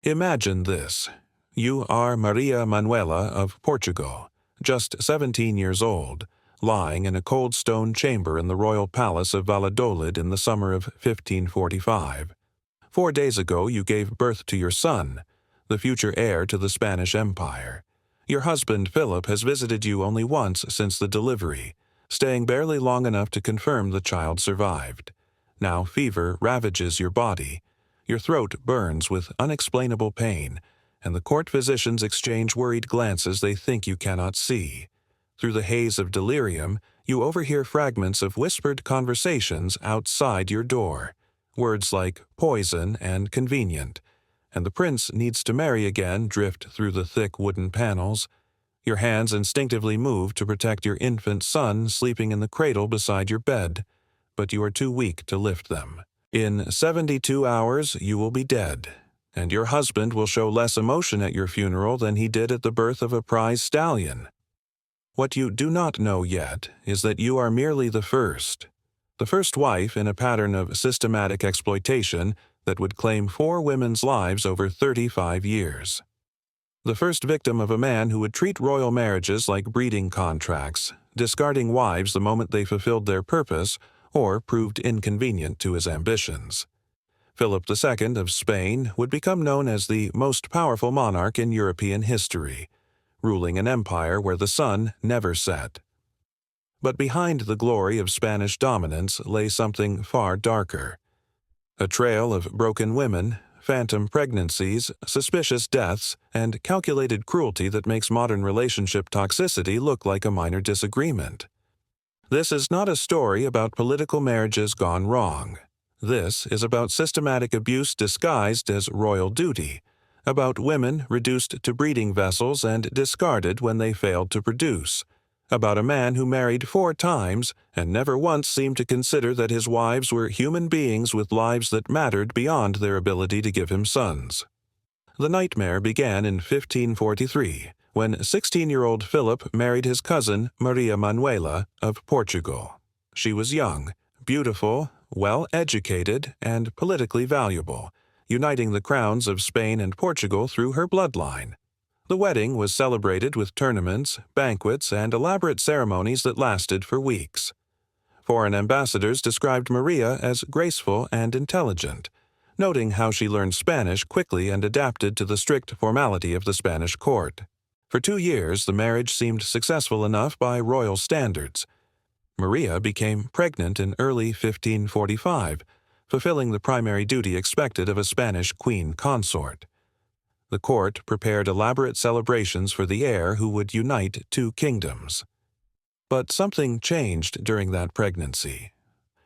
Imagine this. You are Maria Manuela of Portugal, just 17 years old, lying in a cold stone chamber in the royal palace of Valladolid in the summer of 1545. 4 days ago you gave birth to your son, the future heir to the Spanish Empire. Your husband Philip has visited you only once since the delivery, staying barely long enough to confirm the child survived. Now fever ravages your body. Your throat burns with unexplainable pain, and the court physicians exchange worried glances they think you cannot see. Through the haze of delirium, you overhear fragments of whispered conversations outside your door, words like poison and convenient, and the prince needs to marry again drift through the thick wooden panels. Your hands instinctively move to protect your infant son sleeping in the cradle beside your bed, but you are too weak to lift them. In 72 hours you will be dead, and your husband will show less emotion at your funeral than he did at the birth of a prize stallion. What you do not know yet is that you are merely the first wife in a pattern of systematic exploitation that would claim 4 women's lives over 35 years. The first victim of a man who would treat royal marriages like breeding contracts, discarding wives the moment they fulfilled their purpose or proved inconvenient to his ambitions. Philip II of Spain would become known as the most powerful monarch in European history, ruling an empire where the sun never set. But behind the glory of Spanish dominance lay something far darker. A trail of broken women, phantom pregnancies, suspicious deaths, and calculated cruelty that makes modern relationship toxicity look like a minor disagreement. This is not a story about political marriages gone wrong. This is about systematic abuse disguised as royal duty, about women reduced to breeding vessels and discarded when they failed to produce, about a man who married 4 times and never once seemed to consider that his wives were human beings with lives that mattered beyond their ability to give him sons. The nightmare began in 1543, when 16-year-old Philip married his cousin Maria Manuela of Portugal. She was young, beautiful, well-educated, and politically valuable, uniting the crowns of Spain and Portugal through her bloodline. The wedding was celebrated with tournaments, banquets, and elaborate ceremonies that lasted for weeks. Foreign ambassadors described Maria as graceful and intelligent, noting how she learned Spanish quickly and adapted to the strict formality of the Spanish court. For 2 years, the marriage seemed successful enough by royal standards. Maria became pregnant in early 1545, fulfilling the primary duty expected of a Spanish queen consort. The court prepared elaborate celebrations for the heir who would unite 2 kingdoms. But something changed during that pregnancy.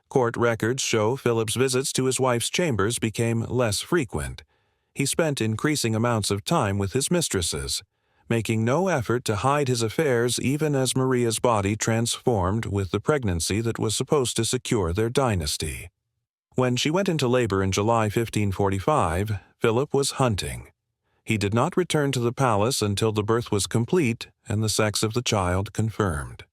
Court records show Philip's visits to his wife's chambers became less frequent. He spent increasing amounts of time with his mistresses, making no effort to hide his affairs even as Maria's body transformed with the pregnancy that was supposed to secure their dynasty. When she went into labor in July 1545, Philip was hunting. He did not return to the palace until the birth was complete and the sex of the child confirmed.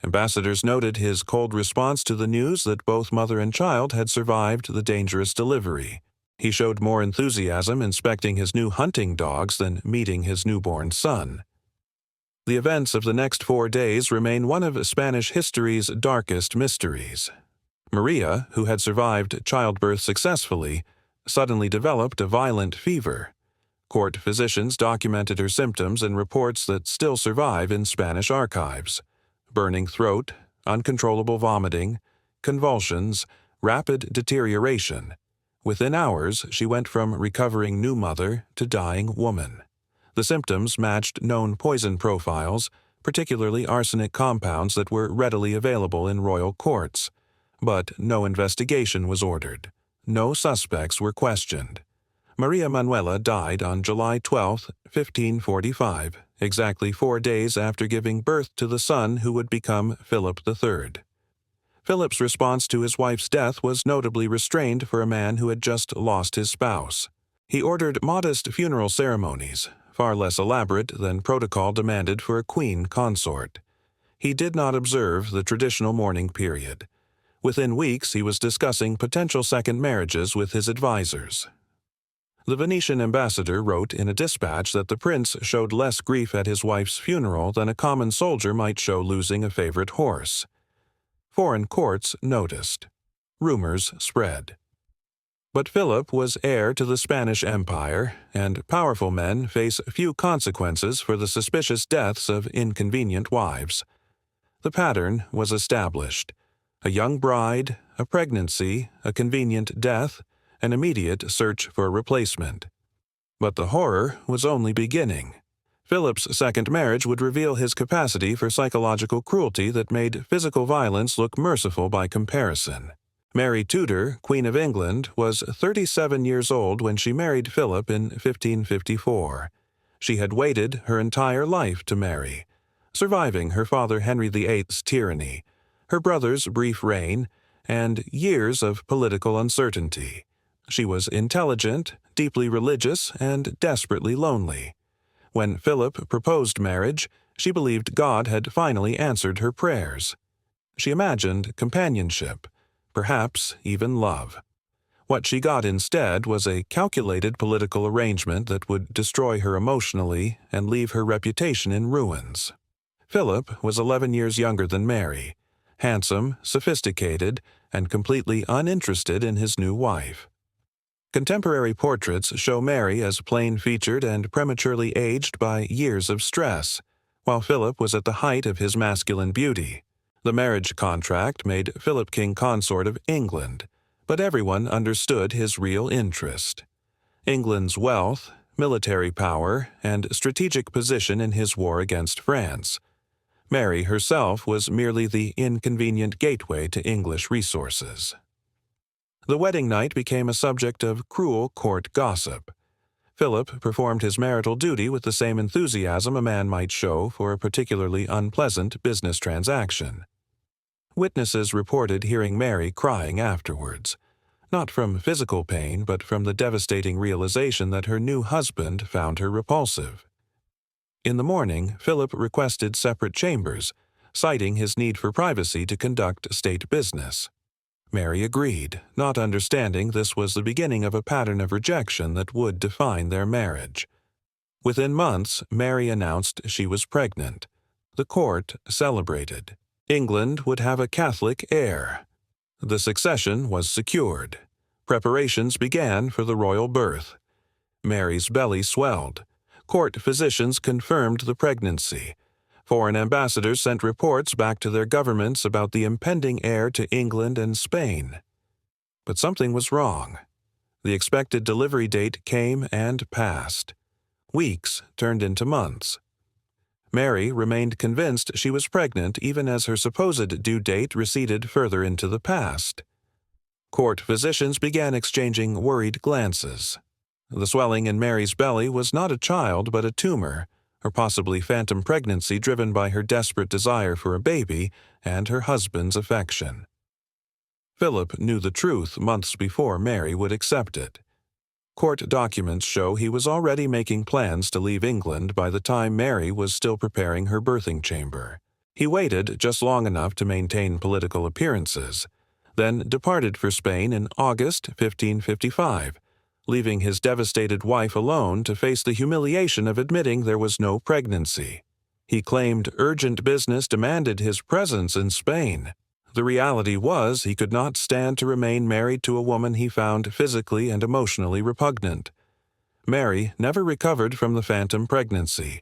Ambassadors noted his cold response to the news that both mother and child had survived the dangerous delivery. He showed more enthusiasm inspecting his new hunting dogs than meeting his newborn son. The events of the next 4 days remain one of Spanish history's darkest mysteries. Maria, who had survived childbirth successfully, suddenly developed a violent fever. Court physicians documented her symptoms in reports that still survive in Spanish archives: burning throat, uncontrollable vomiting, convulsions, rapid deterioration. Within hours, she went from recovering new mother to dying woman. The symptoms matched known poison profiles, particularly arsenic compounds that were readily available in royal courts. But no investigation was ordered. No suspects were questioned. Maria Manuela died on July 12, 1545, exactly 4 days after giving birth to the son who would become Philip III. Philip's response to his wife's death was notably restrained for a man who had just lost his spouse. He ordered modest funeral ceremonies, far less elaborate than protocol demanded for a queen consort. He did not observe the traditional mourning period. Within weeks, he was discussing potential second marriages with his advisors. The Venetian ambassador wrote in a dispatch that the prince showed less grief at his wife's funeral than a common soldier might show losing a favorite horse. Foreign courts noticed. Rumors spread. But Philip was heir to the Spanish Empire, and powerful men face few consequences for the suspicious deaths of inconvenient wives. The pattern was established. A young bride, a pregnancy, a convenient death, an immediate search for a replacement. But the horror was only beginning. Philip's second marriage would reveal his capacity for psychological cruelty that made physical violence look merciful by comparison. Mary Tudor, Queen of England, was 37 years old when she married Philip in 1554. She had waited her entire life to marry, surviving her father Henry VIII's tyranny, her brother's brief reign, and years of political uncertainty. She was intelligent, deeply religious, and desperately lonely. When Philip proposed marriage, she believed God had finally answered her prayers. She imagined companionship, perhaps even love. What she got instead was a calculated political arrangement that would destroy her emotionally and leave her reputation in ruins. Philip was 11 years younger than Mary, handsome, sophisticated, and completely uninterested in his new wife. Contemporary portraits show Mary as plain-featured and prematurely aged by years of stress, while Philip was at the height of his masculine beauty. The marriage contract made Philip king consort of England, but everyone understood his real interest. England's wealth, military power, and strategic position in his war against France. Mary herself was merely the inconvenient gateway to English resources. The wedding night became a subject of cruel court gossip. Philip performed his marital duty with the same enthusiasm a man might show for a particularly unpleasant business transaction. Witnesses reported hearing Mary crying afterwards, not from physical pain but from the devastating realization that her new husband found her repulsive. In the morning, Philip requested separate chambers, citing his need for privacy to conduct state business. Mary agreed, not understanding this was the beginning of a pattern of rejection that would define their marriage. Within months, Mary announced she was pregnant. The court celebrated. England would have a Catholic heir. The succession was secured. Preparations began for the royal birth. Mary's belly swelled. Court physicians confirmed the pregnancy. Foreign ambassadors sent reports back to their governments about the impending heir to England and Spain. But something was wrong. The expected delivery date came and passed. Weeks turned into months. Mary remained convinced she was pregnant even as her supposed due date receded further into the past. Court physicians began exchanging worried glances. The swelling in Mary's belly was not a child but a tumor, or possibly phantom pregnancy driven by her desperate desire for a baby and her husband's affection. Philip knew the truth months before Mary would accept it. Court documents show he was already making plans to leave England by the time Mary was still preparing her birthing chamber. He waited just long enough to maintain political appearances, then departed for Spain in August 1555, leaving his devastated wife alone to face the humiliation of admitting there was no pregnancy. He claimed urgent business demanded his presence in Spain. The reality was he could not stand to remain married to a woman he found physically and emotionally repugnant. Mary never recovered from the phantom pregnancy.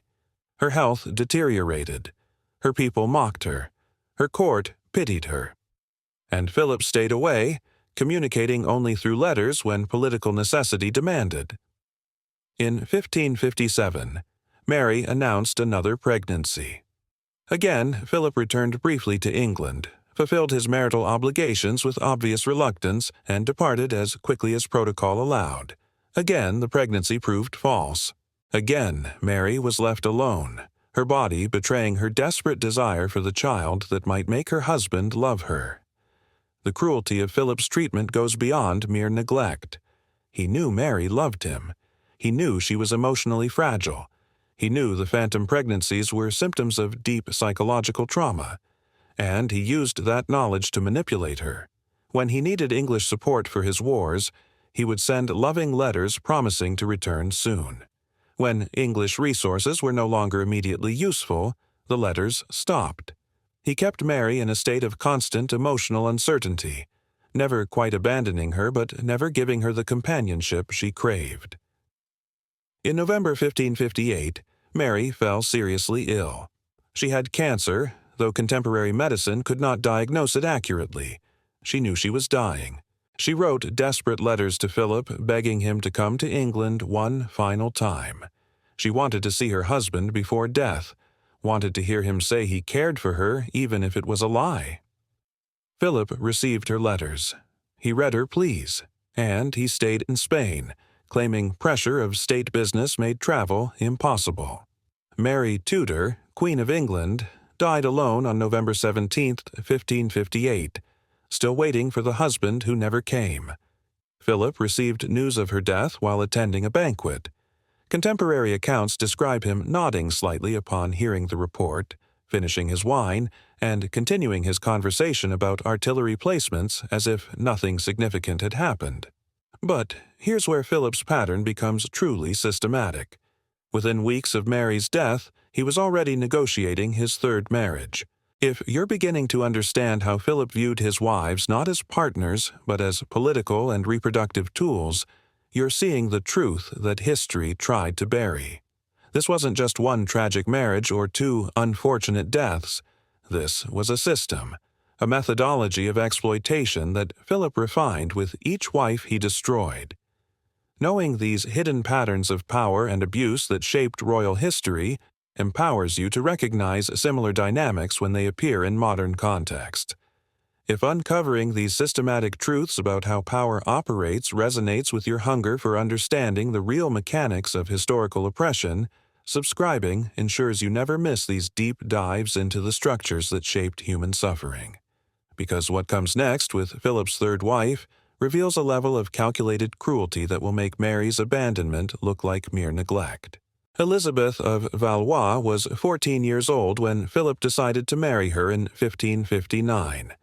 Her health deteriorated. Her people mocked her. Her court pitied her. And Philip stayed away, communicating only through letters when political necessity demanded. In 1557, Mary announced another pregnancy. Again, Philip returned briefly to England, fulfilled his marital obligations with obvious reluctance, and departed as quickly as protocol allowed. Again, the pregnancy proved false. Again, Mary was left alone, her body betraying her desperate desire for the child that might make her husband love her. The cruelty of Philip's treatment goes beyond mere neglect. He knew Mary loved him. He knew she was emotionally fragile. He knew the phantom pregnancies were symptoms of deep psychological trauma. And he used that knowledge to manipulate her. When he needed English support for his wars, He would send loving letters promising to return soon. When English resources were no longer immediately useful, the letters stopped. He kept Mary in a state of constant emotional uncertainty, never quite abandoning her but never giving her the companionship she craved. In November 1558, Mary fell seriously ill. She had cancer, though contemporary medicine could not diagnose it accurately. She knew she was dying. She wrote desperate letters to Philip, begging him to come to England one final time. She wanted to see her husband before death, wanted to hear him say he cared for her even if it was a lie. Philip received her letters. He read her pleas, and he stayed in Spain, claiming pressure of state business made travel impossible. Mary Tudor, Queen of England, died alone on November 17, 1558, still waiting for the husband who never came. Philip received news of her death while attending a banquet. Contemporary accounts describe him nodding slightly upon hearing the report, finishing his wine, and continuing his conversation about artillery placements as if nothing significant had happened. But here's where Philip's pattern becomes truly systematic. Within weeks of Mary's death, he was already negotiating his third marriage. If you're beginning to understand how Philip viewed his wives not as partners but as political and reproductive tools, you're seeing the truth that history tried to bury. This wasn't just one tragic marriage or two unfortunate deaths. This was a system, a methodology of exploitation that Philip refined with each wife he destroyed. Knowing these hidden patterns of power and abuse that shaped royal history empowers you to recognize similar dynamics when they appear in modern context. If uncovering these systematic truths about how power operates resonates with your hunger for understanding the real mechanics of historical oppression, subscribing ensures you never miss these deep dives into the structures that shaped human suffering. Because what comes next with Philip's third wife reveals a level of calculated cruelty that will make Mary's abandonment look like mere neglect. Elizabeth of Valois was 14 years old when Philip decided to marry her in 1559.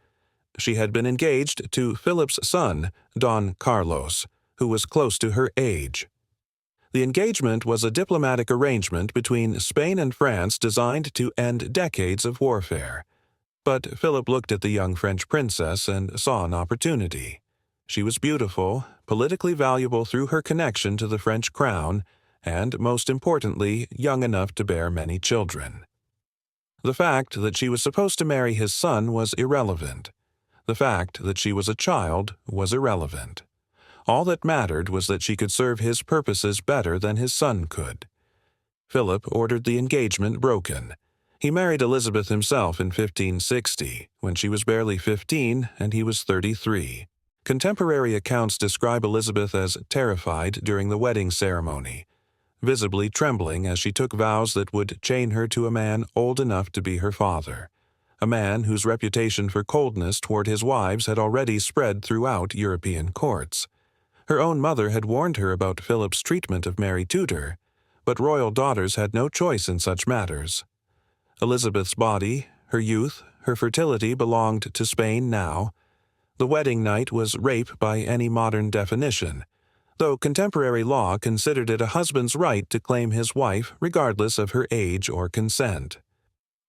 She had been engaged to Philip's son, Don Carlos, who was close to her age. The engagement was a diplomatic arrangement between Spain and France designed to end decades of warfare. But Philip looked at the young French princess and saw an opportunity. She was beautiful, politically valuable through her connection to the French crown, and, most importantly, young enough to bear many children. The fact that she was supposed to marry his son was irrelevant. The fact that she was a child was irrelevant. All that mattered was that she could serve his purposes better than his son could. Philip ordered the engagement broken. He married Elizabeth himself in 1560, when she was barely 15 and he was 33. Contemporary accounts describe Elizabeth as terrified during the wedding ceremony, visibly trembling as she took vows that would chain her to a man old enough to be her father, a man whose reputation for coldness toward his wives had already spread throughout European courts. Her own mother had warned her about Philip's treatment of Mary Tudor, but royal daughters had no choice in such matters. Elizabeth's body, her youth, her fertility belonged to Spain now. The wedding night was rape by any modern definition, though contemporary law considered it a husband's right to claim his wife regardless of her age or consent.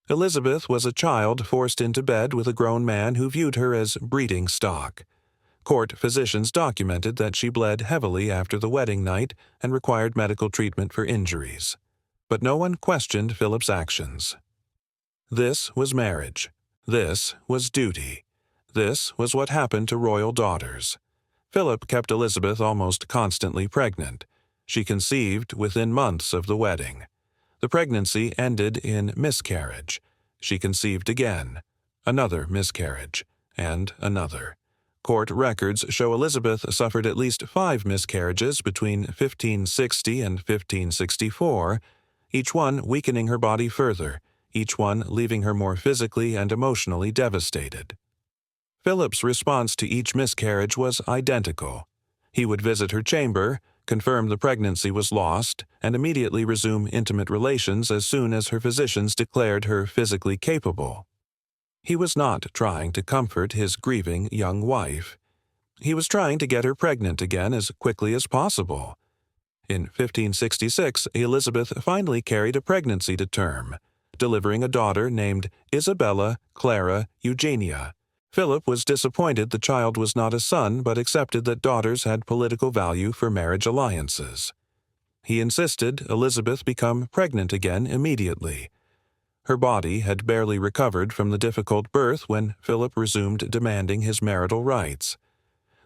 Elizabeth was a child forced into bed with a grown man who viewed her as breeding stock. Court physicians documented that she bled heavily after the wedding night and required medical treatment for injuries. But no one questioned Philip's actions. This was marriage. This was duty. This was what happened to royal daughters. Philip kept Elizabeth almost constantly pregnant. She conceived within months of the wedding. The pregnancy ended in miscarriage. She conceived again, another miscarriage, and another. Court records show Elizabeth suffered at least 5 miscarriages between 1560 and 1564, each one weakening her body further, each one leaving her more physically and emotionally devastated. Philip's response to each miscarriage was identical. He would visit her chamber, confirm the pregnancy was lost, and immediately resume intimate relations as soon as her physicians declared her physically capable. He was not trying to comfort his grieving young wife. He was trying to get her pregnant again as quickly as possible. In 1566, Elizabeth finally carried a pregnancy to term, delivering a daughter named Isabella Clara Eugenia. Philip was disappointed the child was not a son but accepted that daughters had political value for marriage alliances. He insisted Elizabeth become pregnant again immediately. Her body had barely recovered from the difficult birth when Philip resumed demanding his marital rights.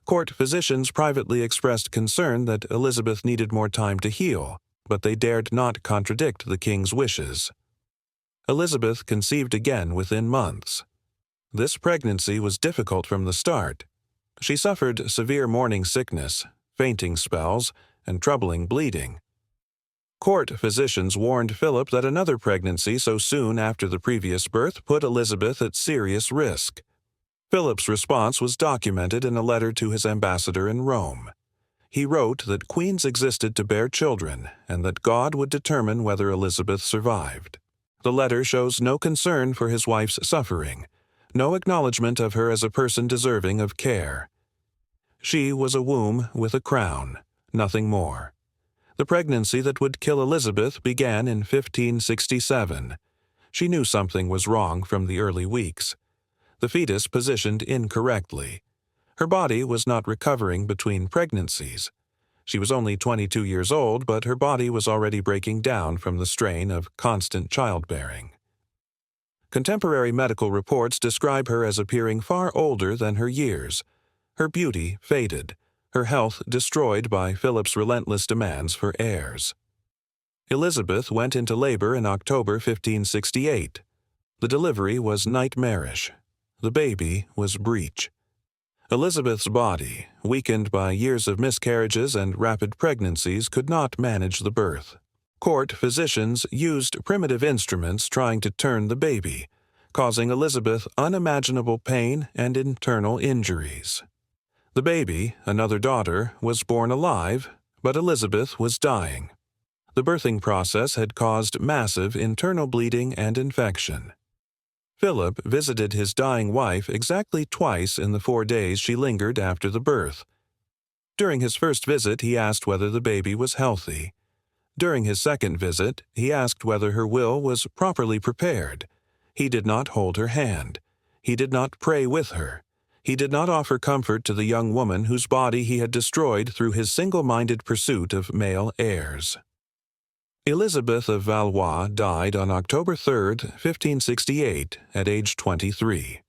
Court physicians privately expressed concern that Elizabeth needed more time to heal, but they dared not contradict the king's wishes. Elizabeth conceived again within months. This pregnancy was difficult from the start. She suffered severe morning sickness, fainting spells, and troubling bleeding. Court physicians warned Philip that another pregnancy so soon after the previous birth put Elizabeth at serious risk. Philip's response was documented in a letter to his ambassador in Rome. He wrote that queens existed to bear children and that God would determine whether Elizabeth survived. The letter shows no concern for his wife's suffering, no acknowledgement of her as a person deserving of care. She was a womb with a crown, nothing more. The pregnancy that would kill Elizabeth began in 1567. She knew something was wrong from the early weeks. The fetus positioned incorrectly. Her body was not recovering between pregnancies. She was only 22 years old, but her body was already breaking down from the strain of constant childbearing. Contemporary medical reports describe her as appearing far older than her years. Her beauty faded, her health destroyed by Philip's relentless demands for heirs. Elizabeth went into labor in October 1568. The delivery was nightmarish. The baby was breech. Elizabeth's body, weakened by years of miscarriages and rapid pregnancies, could not manage the birth. Court physicians used primitive instruments trying to turn the baby, causing Elizabeth unimaginable pain and internal injuries. The baby, another daughter, was born alive, but Elizabeth was dying. The birthing process had caused massive internal bleeding and infection. Philip visited his dying wife exactly twice in the 4 days she lingered after the birth. During his first visit, he asked whether the baby was healthy. During his second visit, he asked whether her will was properly prepared. He did not hold her hand. He did not pray with her. He did not offer comfort to the young woman whose body he had destroyed through his single-minded pursuit of male heirs. Elizabeth of Valois died on October 3, 1568, at age 23.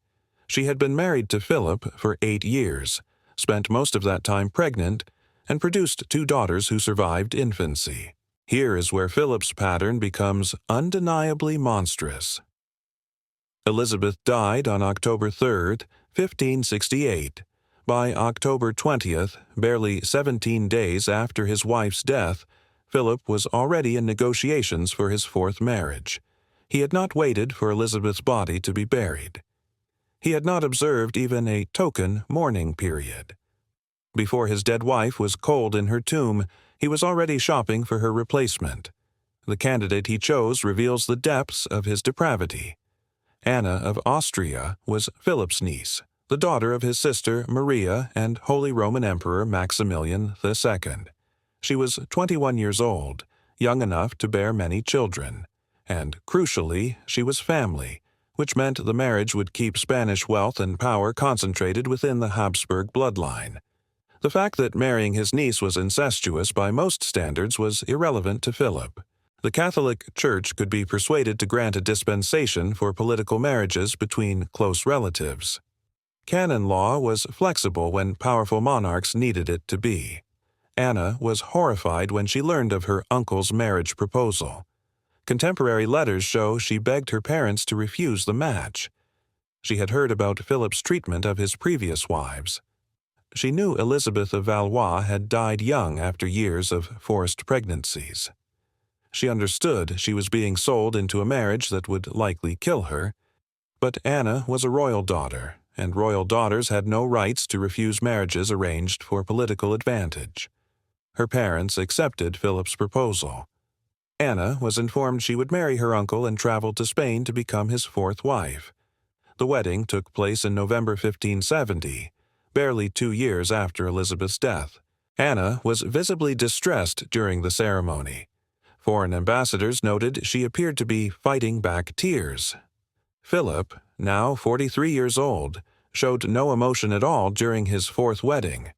She had been married to Philip for 8 years, spent most of that time pregnant, and produced 2 daughters who survived infancy. Here is where Philip's pattern becomes undeniably monstrous. Elizabeth died on October 3, 1568. By October 20th, barely 17 days after his wife's death, Philip was already in negotiations for his 4th marriage. He had not waited for Elizabeth's body to be buried. He had not observed even a token mourning period. Before his dead wife was cold in her tomb, he was already shopping for her replacement. The candidate he chose reveals the depths of his depravity. Anna of Austria was Philip's niece, the daughter of his sister Maria and Holy Roman Emperor Maximilian II. She was 21 years old, young enough to bear many children, and, crucially, she was family, which meant the marriage would keep Spanish wealth and power concentrated within the Habsburg bloodline. The fact that marrying his niece was incestuous by most standards was irrelevant to Philip. The Catholic Church could be persuaded to grant a dispensation for political marriages between close relatives. Canon law was flexible when powerful monarchs needed it to be. Anna was horrified when she learned of her uncle's marriage proposal. Contemporary letters show she begged her parents to refuse the match. She had heard about Philip's treatment of his previous wives. She knew Elizabeth of Valois had died young after years of forced pregnancies. She understood she was being sold into a marriage that would likely kill her, but Anna was a royal daughter, and royal daughters had no rights to refuse marriages arranged for political advantage. Her parents accepted Philip's proposal. Anna was informed she would marry her uncle and travel to Spain to become his 4th wife. The wedding took place in November 1570, barely 2 years after Elizabeth's death. Anna was visibly distressed during the ceremony. Foreign ambassadors noted she appeared to be fighting back tears. Philip, now 43 years old, showed no emotion at all during his fourth wedding.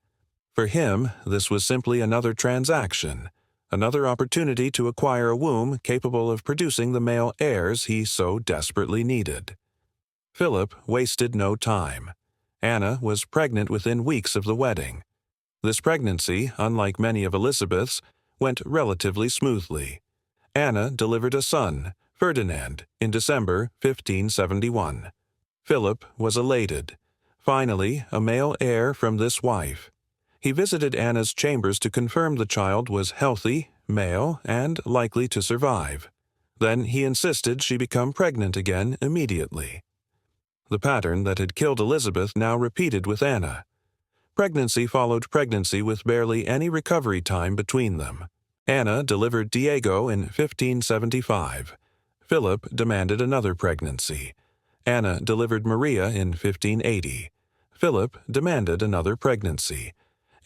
For him, this was simply another transaction, another opportunity to acquire a womb capable of producing the male heirs he so desperately needed. Philip wasted no time. Anna was pregnant within weeks of the wedding. This pregnancy, unlike many of Elizabeth's, went relatively smoothly. Anna delivered a son, Ferdinand, in December 1571. Philip was elated. Finally, a male heir from this wife. He visited Anna's chambers to confirm the child was healthy, male, and likely to survive. Then he insisted she become pregnant again immediately. The pattern that had killed Elizabeth now repeated with Anna. Pregnancy followed pregnancy with barely any recovery time between them. Anna delivered Diego in 1575. Philip demanded another pregnancy. Anna delivered Maria in 1580. Philip demanded another pregnancy.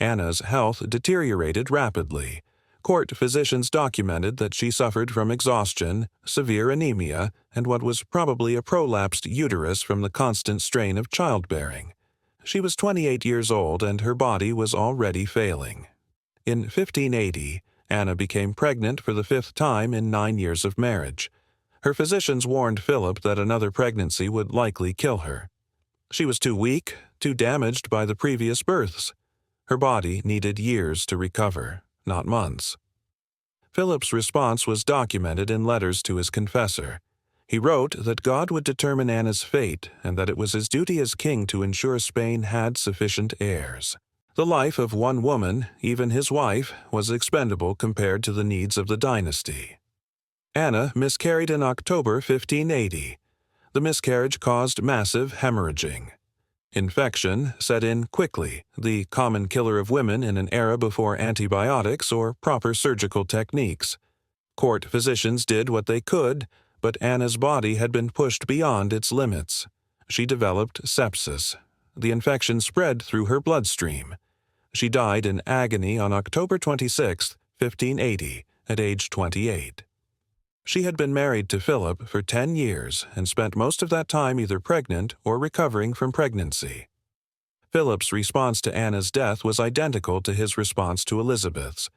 Anna's health deteriorated rapidly. Court physicians documented that she suffered from exhaustion, severe anemia, and what was probably a prolapsed uterus from the constant strain of childbearing. She was 28 years old and her body was already failing. In 1580, Anna became pregnant for the 5th time in 9 years of marriage. Her physicians warned Philip that another pregnancy would likely kill her. She was too weak, too damaged by the previous births. Her body needed years to recover, not months. Philip's response was documented in letters to his confessor. He wrote that God would determine Anna's fate and that it was his duty as king to ensure Spain had sufficient heirs. The life of one woman, even his wife, was expendable compared to the needs of the dynasty. Anna miscarried in October 1580. The miscarriage caused massive hemorrhaging. Infection set in quickly, the common killer of women in an era before antibiotics or proper surgical techniques. Court physicians did what they could, but Anna's body had been pushed beyond its limits. She developed sepsis. The infection spread through her bloodstream. She died in agony on October 26, 1580, at age 28. She had been married to Philip for 10 years and spent most of that time either pregnant or recovering from pregnancy. Philip's response to Anna's death was identical to his response to Elizabeth's.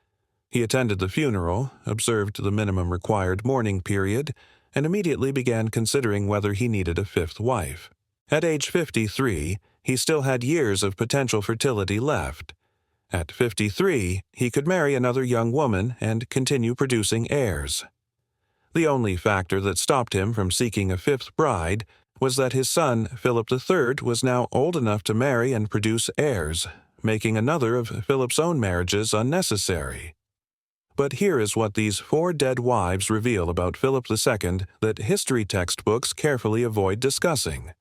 He attended the funeral, observed the minimum required mourning period, and immediately began considering whether he needed a 5th wife. At age 53, he still had years of potential fertility left. At 53, he could marry another young woman and continue producing heirs. The only factor that stopped him from seeking a 5th bride was that his son, Philip III, was now old enough to marry and produce heirs, making another of Philip's own marriages unnecessary. But here is what these 4 dead wives reveal about Philip II that history textbooks carefully avoid discussing.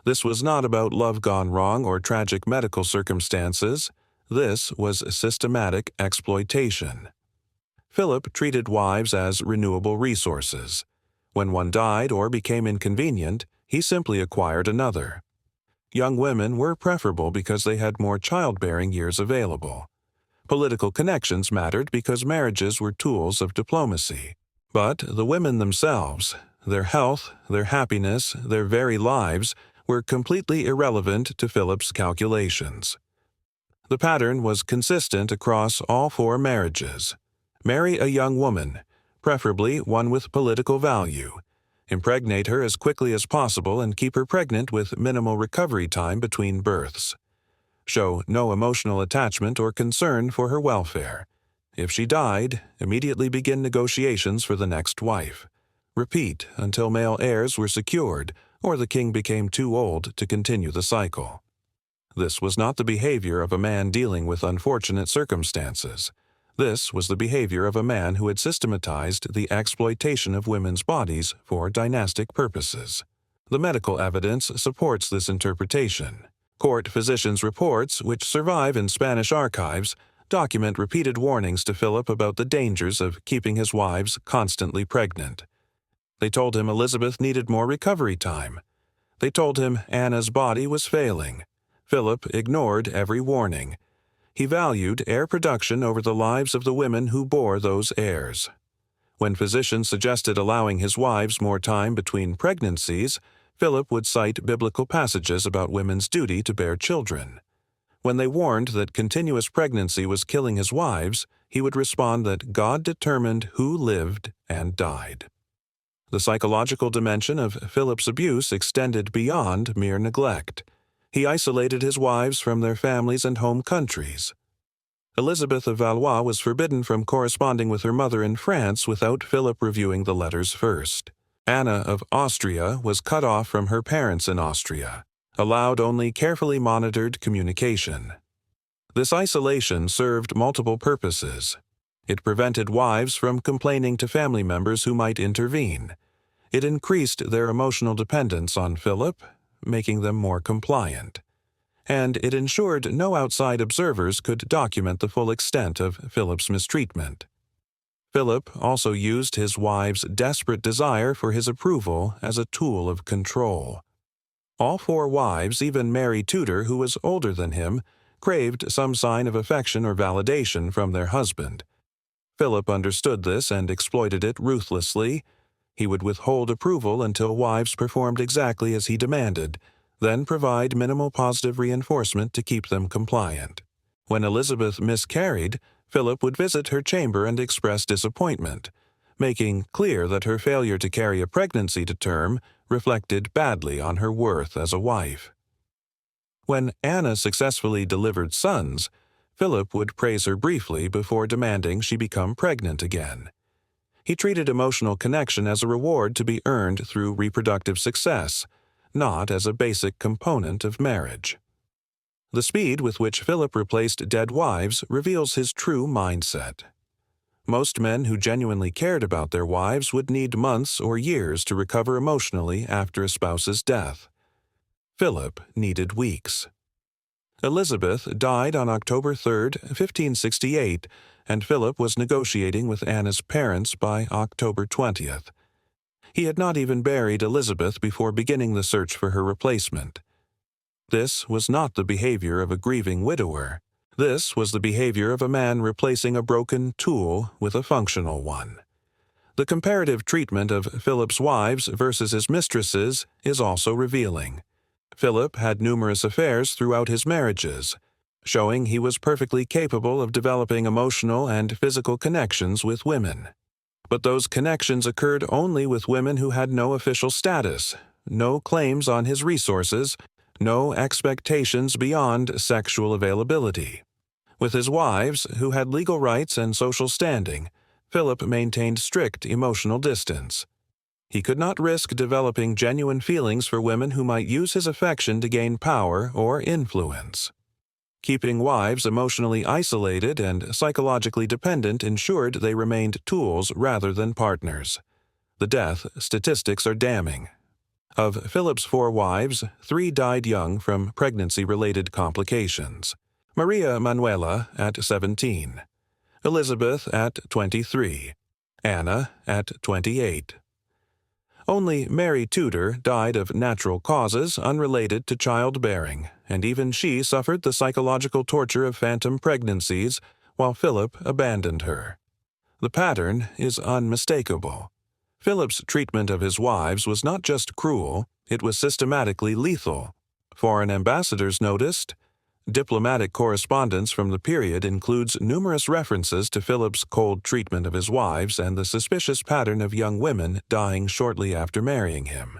This was not about love gone wrong or tragic medical circumstances. This was systematic exploitation. Philip treated wives as renewable resources. When one died or became inconvenient, he simply acquired another. Young women were preferable because they had more childbearing years available. Political connections mattered because marriages were tools of diplomacy. But the women themselves, their health, their happiness, their very lives, were completely irrelevant to Philip's calculations. The pattern was consistent across all 4 marriages. Marry a young woman, preferably one with political value. Impregnate her as quickly as possible and keep her pregnant with minimal recovery time between births. Show no emotional attachment or concern for her welfare. If she died, immediately begin negotiations for the next wife. Repeat until male heirs were secured or the king became too old to continue the cycle. This was not the behavior of a man dealing with unfortunate circumstances. This was the behavior of a man who had systematized the exploitation of women's bodies for dynastic purposes. The medical evidence supports this interpretation. Court physicians' reports, which survive in Spanish archives, document repeated warnings to Philip about the dangers of keeping his wives constantly pregnant. They told him Elizabeth needed more recovery time. They told him Anna's body was failing. Philip ignored every warning. He valued heir production over the lives of the women who bore those heirs. When physicians suggested allowing his wives more time between pregnancies, Philip would cite biblical passages about women's duty to bear children. When they warned that continuous pregnancy was killing his wives, he would respond that God determined who lived and died. The psychological dimension of Philip's abuse extended beyond mere neglect. He isolated his wives from their families and home countries. Elizabeth of Valois was forbidden from corresponding with her mother in France without Philip reviewing the letters first. Anna of Austria was cut off from her parents in Austria, allowed only carefully monitored communication. This isolation served multiple purposes. It prevented wives from complaining to family members who might intervene. It increased their emotional dependence on Philip, making them more compliant. And it ensured no outside observers could document the full extent of Philip's mistreatment. Philip also used his wife's desperate desire for his approval as a tool of control. All four wives, even Mary Tudor, who was older than him, craved some sign of affection or validation from their husband. Philip understood this and exploited it ruthlessly. He would withhold approval until wives performed exactly as he demanded, then provide minimal positive reinforcement to keep them compliant. When Elizabeth miscarried, Philip would visit her chamber and express disappointment, making clear that her failure to carry a pregnancy to term reflected badly on her worth as a wife. When Anna successfully delivered sons, Philip would praise her briefly before demanding she become pregnant again. He treated emotional connection as a reward to be earned through reproductive success, not as a basic component of marriage. The speed with which Philip replaced dead wives reveals his true mindset. Most men who genuinely cared about their wives would need months or years to recover emotionally after a spouse's death. Philip needed weeks. Elizabeth died on October 3, 1568, and Philip was negotiating with Anna's parents by October 20th. He had not even buried Elizabeth before beginning the search for her replacement. This was not the behavior of a grieving widower. This was the behavior of a man replacing a broken tool with a functional one. The comparative treatment of Philip's wives versus his mistresses is also revealing. Philip had numerous affairs throughout his marriages, showing he was perfectly capable of developing emotional and physical connections with women. But those connections occurred only with women who had no official status, no claims on his resources, no expectations beyond sexual availability. With his wives, who had legal rights and social standing, Philip maintained strict emotional distance. He could not risk developing genuine feelings for women who might use his affection to gain power or influence. Keeping wives emotionally isolated and psychologically dependent ensured they remained tools rather than partners. The death statistics are damning. Of Philip's four wives, 3 died young from pregnancy-related complications. Maria Manuela at 17, Elizabeth at 23, Anna at 28. Only Mary Tudor died of natural causes unrelated to childbearing, and even she suffered the psychological torture of phantom pregnancies, while Philip abandoned her. The pattern is unmistakable. Philip's treatment of his wives was not just cruel, it was systematically lethal. Foreign ambassadors noticed. Diplomatic correspondence from the period includes numerous references to Philip's cold treatment of his wives and the suspicious pattern of young women dying shortly after marrying him.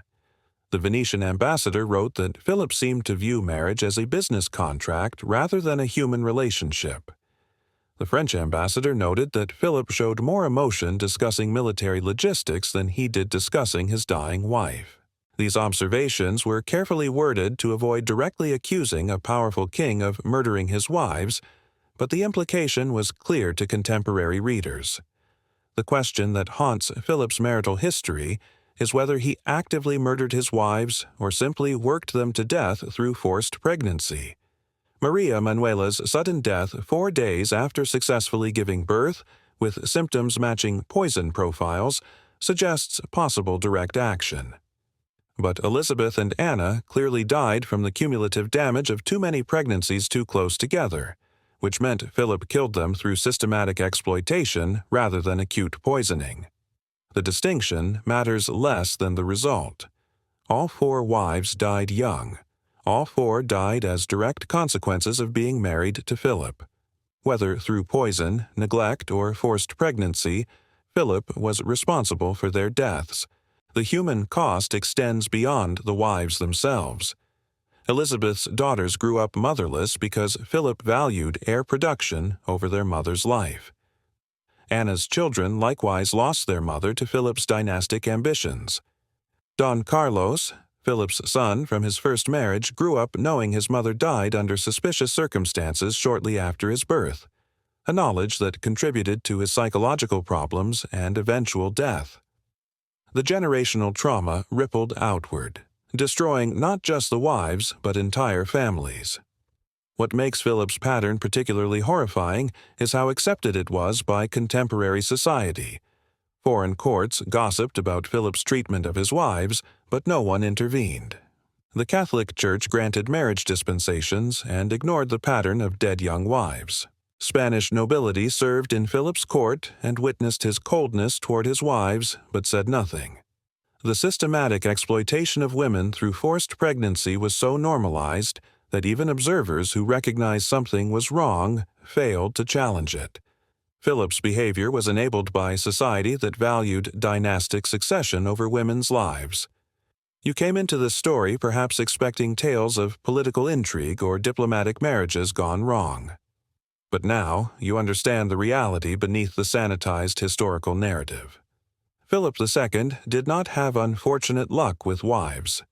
The Venetian ambassador wrote that Philip seemed to view marriage as a business contract rather than a human relationship. The French ambassador noted that Philip showed more emotion discussing military logistics than he did discussing his dying wife. These observations were carefully worded to avoid directly accusing a powerful king of murdering his wives, but the implication was clear to contemporary readers. The question that haunts Philip's marital history is whether he actively murdered his wives or simply worked them to death through forced pregnancy. Maria Manuela's sudden death 4 days after successfully giving birth, with symptoms matching poison profiles, suggests possible direct action. But Elizabeth and Anna clearly died from the cumulative damage of too many pregnancies too close together, which meant Philip killed them through systematic exploitation rather than acute poisoning. The distinction matters less than the result. All 4 wives died young. All 4 died as direct consequences of being married to Philip. Whether through poison, neglect, or forced pregnancy, Philip was responsible for their deaths. The human cost extends beyond the wives themselves. Elizabeth's daughters grew up motherless because Philip valued heir production over their mother's life. Anna's children likewise lost their mother to Philip's dynastic ambitions. Don Carlos, Philip's son from his first marriage, grew up knowing his mother died under suspicious circumstances shortly after his birth, a knowledge that contributed to his psychological problems and eventual death. The generational trauma rippled outward, destroying not just the wives but entire families. What makes Philip's pattern particularly horrifying is how accepted it was by contemporary society. Foreign courts gossiped about Philip's treatment of his wives, but no one intervened. The Catholic Church granted marriage dispensations and ignored the pattern of dead young wives. Spanish nobility served in Philip's court and witnessed his coldness toward his wives, but said nothing. The systematic exploitation of women through forced pregnancy was so normalized that even observers who recognized something was wrong failed to challenge it. Philip's behavior was enabled by a society that valued dynastic succession over women's lives. You came into this story perhaps expecting tales of political intrigue or diplomatic marriages gone wrong. But now you understand the reality beneath the sanitized historical narrative. Philip II did not have unfortunate luck with wives.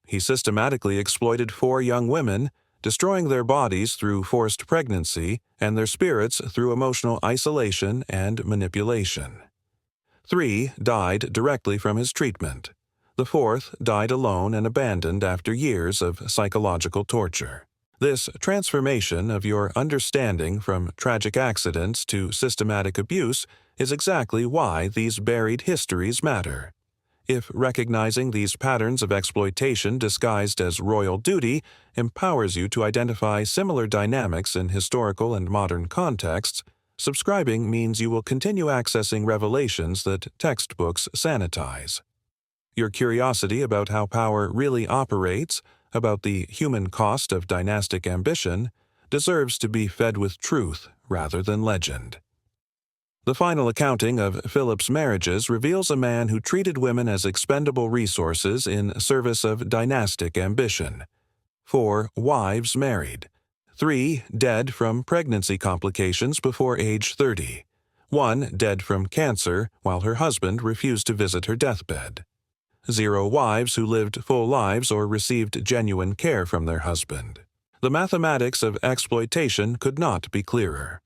He systematically exploited 4 young women, destroying their bodies through forced pregnancy and their spirits through emotional isolation and manipulation. 3 died directly from his treatment. The 4th died alone and abandoned after years of psychological torture. This transformation of your understanding from tragic accidents to systematic abuse is exactly why these buried histories matter. If recognizing these patterns of exploitation disguised as royal duty empowers you to identify similar dynamics in historical and modern contexts, subscribing means you will continue accessing revelations that textbooks sanitize. Your curiosity about how power really operates, about the human cost of dynastic ambition, deserves to be fed with truth rather than legend. The final accounting of Philip's marriages reveals a man who treated women as expendable resources in service of dynastic ambition. 4 wives married. 3 dead from pregnancy complications before age 30. 1 dead from cancer while her husband refused to visit her deathbed. 0 wives who lived full lives or received genuine care from their husband. The mathematics of exploitation could not be clearer.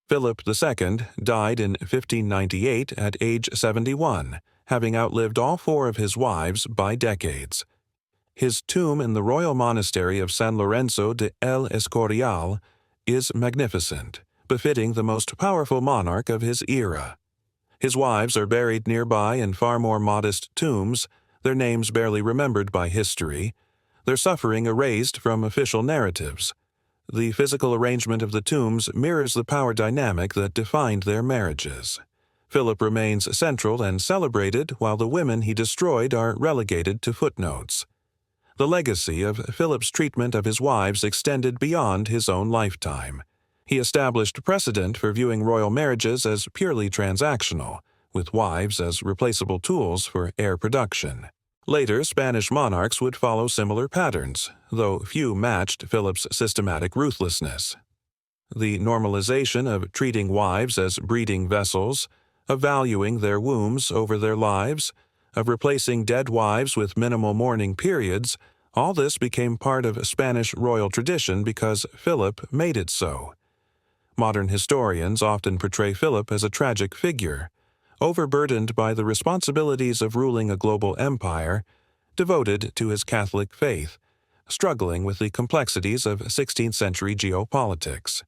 Philip II died in 1598 at age 71, having outlived all 4 of his wives by decades. His tomb in the royal monastery of San Lorenzo de El Escorial is magnificent, befitting the most powerful monarch of his era. His wives are buried nearby in far more modest tombs, their names barely remembered by history, their suffering erased from official narratives. The physical arrangement of the tombs mirrors the power dynamic that defined their marriages. Philip remains central and celebrated, while the women he destroyed are relegated to footnotes. The legacy of Philip's treatment of his wives extended beyond his own lifetime. He established precedent for viewing royal marriages as purely transactional, with wives as replaceable tools for heir production. Later, Spanish monarchs would follow similar patterns, though few matched Philip's systematic ruthlessness. The normalization of treating wives as breeding vessels, of valuing their wombs over their lives, of replacing dead wives with minimal mourning periods, all this became part of Spanish royal tradition because Philip made it so. Modern historians often portray Philip as a tragic figure, overburdened by the responsibilities of ruling a global empire, devoted to his Catholic faith, struggling with the complexities of 16th-century geopolitics.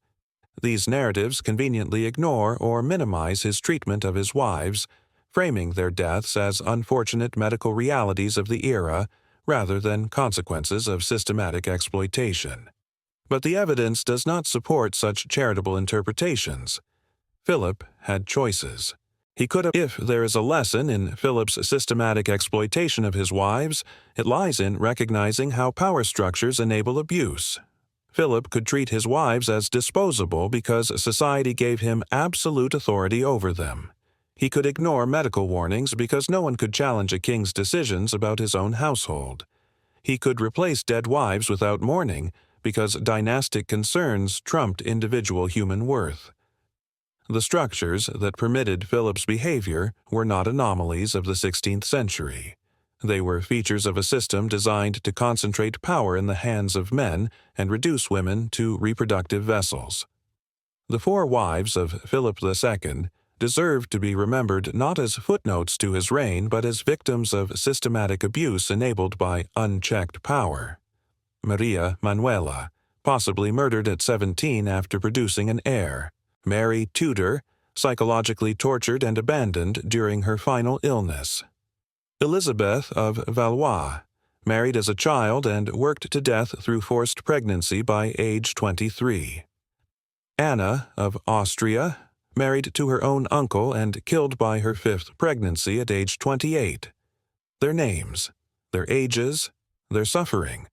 These narratives conveniently ignore or minimize his treatment of his wives, framing their deaths as unfortunate medical realities of the era rather than consequences of systematic exploitation. But the evidence does not support such charitable interpretations. Philip had choices. He could have. If there is a lesson in Philip's systematic exploitation of his wives, it lies in recognizing how power structures enable abuse. Philip could treat his wives as disposable because society gave him absolute authority over them. He could ignore medical warnings because no one could challenge a king's decisions about his own household. He could replace dead wives without mourning because dynastic concerns trumped individual human worth. The structures that permitted Philip's behavior were not anomalies of the 16th century. They were features of a system designed to concentrate power in the hands of men and reduce women to reproductive vessels. The 4 wives of Philip II deserve to be remembered not as footnotes to his reign but as victims of systematic abuse enabled by unchecked power. Manuela, possibly murdered at 17 after producing an heir. Mary Tudor, psychologically tortured and abandoned during her final illness. Elizabeth of Valois, married as a child and worked to death through forced pregnancy by age 23. Anna of Austria, married to her own uncle and killed by her 5th pregnancy at age 28. Their names, their ages, their suffering.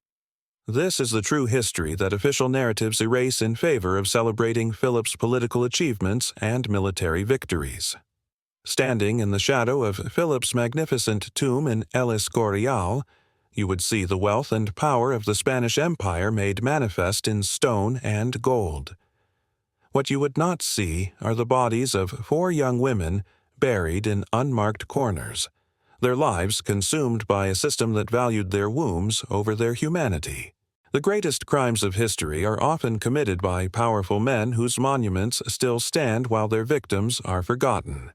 This is the true history that official narratives erase in favor of celebrating Philip's political achievements and military victories. Standing in the shadow of Philip's magnificent tomb in El Escorial, you would see the wealth and power of the Spanish Empire made manifest in stone and gold. What you would not see are the bodies of 4 young women buried in unmarked corners, their lives consumed by a system that valued their wombs over their humanity. The greatest crimes of history are often committed by powerful men whose monuments still stand while their victims are forgotten.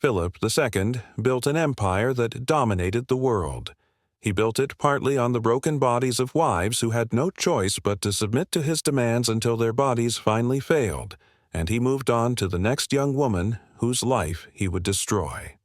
Philip II built an empire that dominated the world. He built it partly on the broken bodies of wives who had no choice but to submit to his demands until their bodies finally failed, and he moved on to the next young woman whose life he would destroy.